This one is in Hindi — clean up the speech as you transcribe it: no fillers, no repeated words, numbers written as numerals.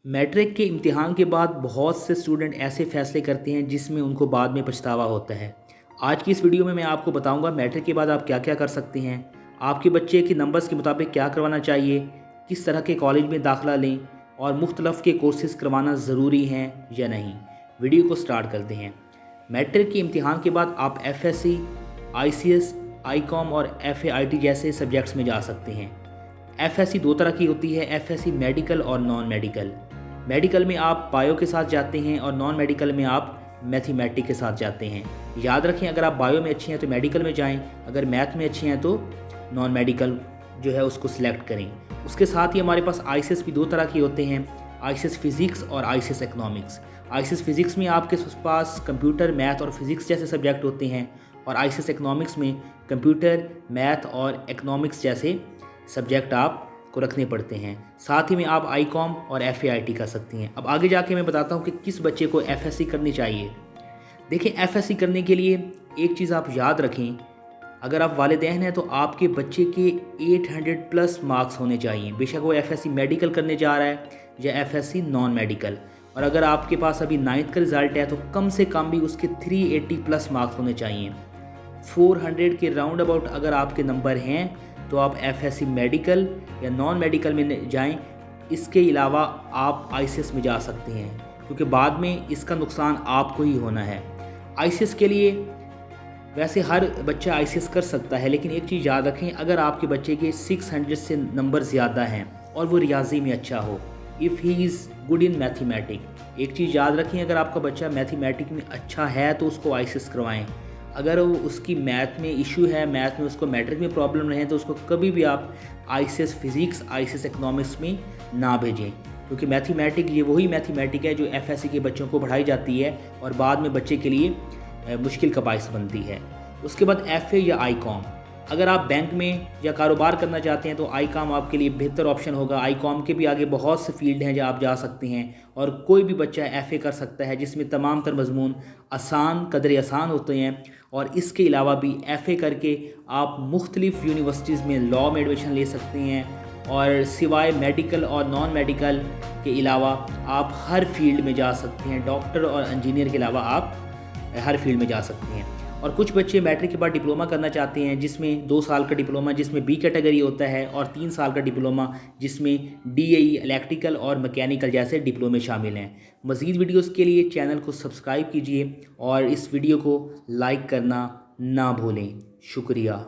मैट्रिक के इम्तिहान के बाद बहुत से स्टूडेंट ऐसे फ़ैसले करते हैं जिसमें उनको बाद में पछतावा होता है। आज की इस वीडियो में मैं आपको बताऊंगा मैट्रिक के बाद आप क्या क्या कर सकते हैं, आपके बच्चे के नंबर्स के मुताबिक क्या करवाना चाहिए, किस तरह के कॉलेज में दाखिला लें और मुख्तलफ़ के कोर्सेज़ करवाना ज़रूरी हैं या नहीं। वीडियो को स्टार्ट करते हैं। मैट्रिक के इम्तिहान के बाद आप FSC, ICS, ICOM और FAIT जैसे सब्जेक्ट्स में जा सकते हैं। FSC दो तरह की होती है, FSC मेडिकल और नॉन मेडिकल। मेडिकल में आप बायो के साथ जाते हैं और नॉन मेडिकल में आप मैथमेटिक्स के साथ जाते हैं। याद रखें, अगर आप बायो में अच्छे हैं तो मेडिकल में जाएं, अगर मैथ में अच्छे हैं तो नॉन मेडिकल जो है उसको सिलेक्ट करें। उसके साथ ही हमारे पास ICS भी दो तरह के होते हैं, ICS फिज़िक्स और ICS इकनॉमिक्स। ICS फिज़िक्स में आपके पास कंप्यूटर, मैथ और फिज़िक्स जैसे सब्जेक्ट होते हैं और ICS इकनॉमिक्स में कंप्यूटर, मैथ और इकनॉमिक्स जैसे सब्जेक्ट आप को रखने पड़ते हैं। साथ ही में आप ICOM और FAIT कर सकती हैं। अब आगे जाके मैं बताता हूँ कि किस बच्चे को FSC करनी चाहिए। देखें, FSC करने के लिए एक चीज़ आप याद रखें, अगर आप वालिदैन हैं तो आपके बच्चे के 800 प्लस मार्क्स होने चाहिए, बेशक वो FSC मेडिकल करने जा रहा है या FSC नॉन मेडिकल। और अगर आपके पास अभी 9th का रिज़ल्ट है तो कम से कम भी उसके 380 प्लस मार्क्स होने चाहिए। 400 के राउंड अबाउट अगर आपके नंबर हैं तो आप FSC मेडिकल या नॉन मेडिकल में जाएं। इसके अलावा आप ICS में जा सकते हैं, क्योंकि बाद में इसका नुकसान आपको ही होना है। ICS के लिए वैसे हर बच्चा ICS कर सकता है, लेकिन एक चीज़ याद रखें, अगर आपके बच्चे के 600 से नंबर ज़्यादा हैं और वो रियाजी में अच्छा हो, if he is good in mathematics, एक चीज़ याद रखें, अगर आपका बच्चा मैथमेटिक्स में अच्छा है तो उसको ICS करवाएं। अगर उसकी मैथ में इशू है, मैथ में उसको मैट्रिक में प्रॉब्लम रहे, तो उसको कभी भी आप ICS फिज़िक्स, ICS इकनॉमिक्स में ना भेजें, क्योंकि मैथमेटिक ये वही मैथमेटिक है जो FSC के बच्चों को पढ़ाई जाती है और बाद में बच्चे के लिए मुश्किल का बाइस बनती है। उसके बाद FA या ICOM, अगर आप बैंक में या कारोबार करना चाहते हैं तो ICOM आपके लिए बेहतर ऑप्शन होगा। ICOM के भी आगे बहुत से फील्ड हैं जहाँ आप जा सकते हैं और कोई भी बच्चा FA कर सकता है, जिसमें तमाम तर मजमून कदर आसान होते हैं। और इसके अलावा भी FA करके आप मुख्तलिफ़ यूनिवर्सिटीज़ में लॉ में एडमिशन ले सकते हैं और सिवाय मेडिकल और नॉन मेडिकल के अलावा आप हर फील्ड में जा सकते हैं। डॉक्टर और इंजीनियर के अलावा आप हर फील्ड में जा सकते हैं। और कुछ बच्चे मैट्रिक के बाद डिप्लोमा करना चाहते हैं, जिसमें 2 साल का डिप्लोमा जिसमें B कैटेगरी होता है और 3 साल का डिप्लोमा जिसमें DAE इलेक्ट्रिकल और मैकेनिकल जैसे डिप्लोमे शामिल हैं। मज़ीद वीडियोस के लिए चैनल को सब्सक्राइब कीजिए और इस वीडियो को लाइक करना ना भूलें। शुक्रिया।